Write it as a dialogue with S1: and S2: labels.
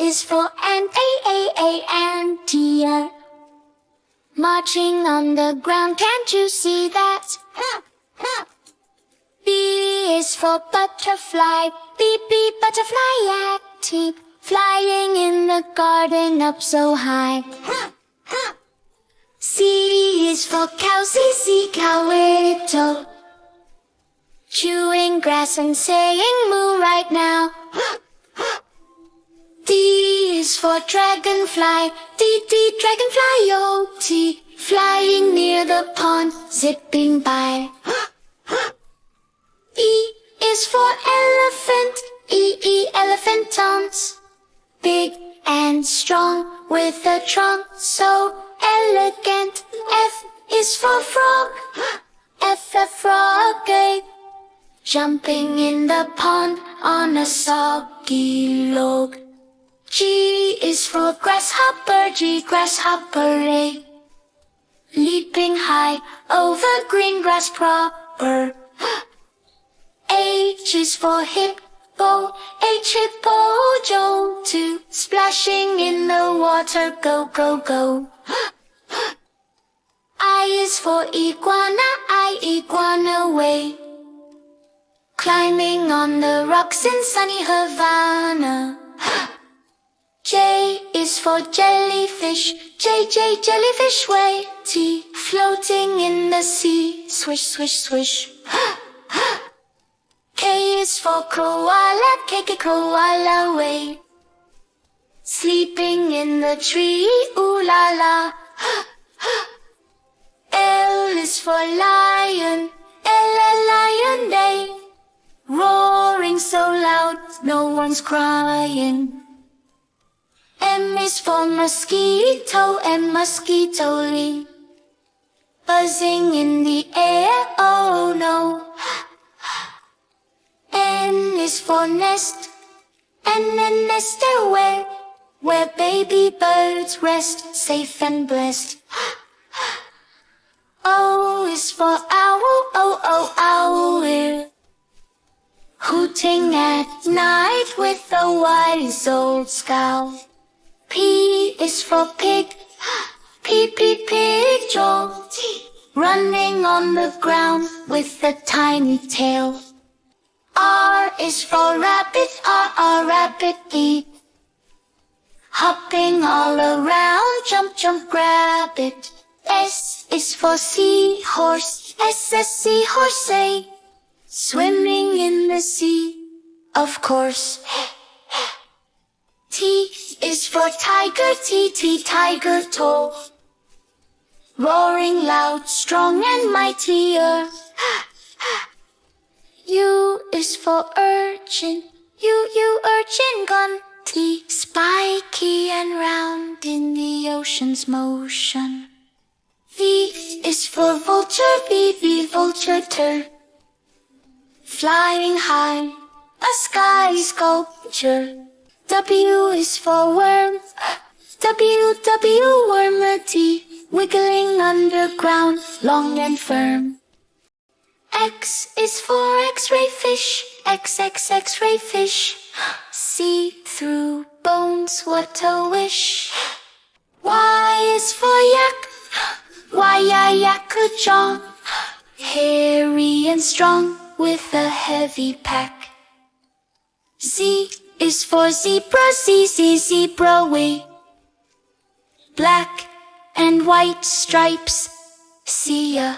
S1: is for ant, ant. Marching on the ground, can't you see that? B is for butterfly, B, butterfly active, flying in the garden up so high. C is for cow, C, cow little, chewing grass and saying moo right now. D is for dragonfly, D, dragonfly O-T, flying near the pond, zipping by. E is for elephant, E, elephantons, big and strong with a trunk so elegant. F is for frog, F, frog, jumping in the pond on a soggy log. G is for grasshopper, G, grasshopper, leaping high over green grass proper. H is for hippo, H, hippo, Joe, to splashing in the water, go, go, go. I is for iguana, I, iguana way, climbing on the rocks in sunny Havana. J is for jellyfish, J, jellyfish way, T, floating in the sea, swish, swish, swish. K is for koala, K, koala way, sleeping in the tree, ooh la la. L is for lion, L, lion day, roaring so loud, no one's crying. M is for mosquito, M, mosquito lee, buzzing in the air, oh no. N is for nest, N, nester where baby birds rest, safe and blessed. O is for owl, oh, owl, hooting at night with a wise old scowl. P is for pig, P, pig, Joel, running on the ground with a tiny tail. R is for rabbit, R, rabbit, E, hopping all around, jump, jump, grab it. S is for seahorse, S, seahorse, swimming in the sea, of course. T is for tiger, T, tiger tall, roaring loud, strong and mightier. U is for urchin, U, urchin gun, T, spiky and round in the ocean's motion. V is for vulture, V, vulture turd, flying high, a sky sculpture. W is for worm, W, wormity, wiggling underground, long and firm. X is for X-ray fish, X, X-ray fish, see through bones, what a wish. Y is for yak, Y, yak-a-jaw, hairy and strong with a heavy pack. Z is for zebra, Z, zebra way, black and white stripes, see ya.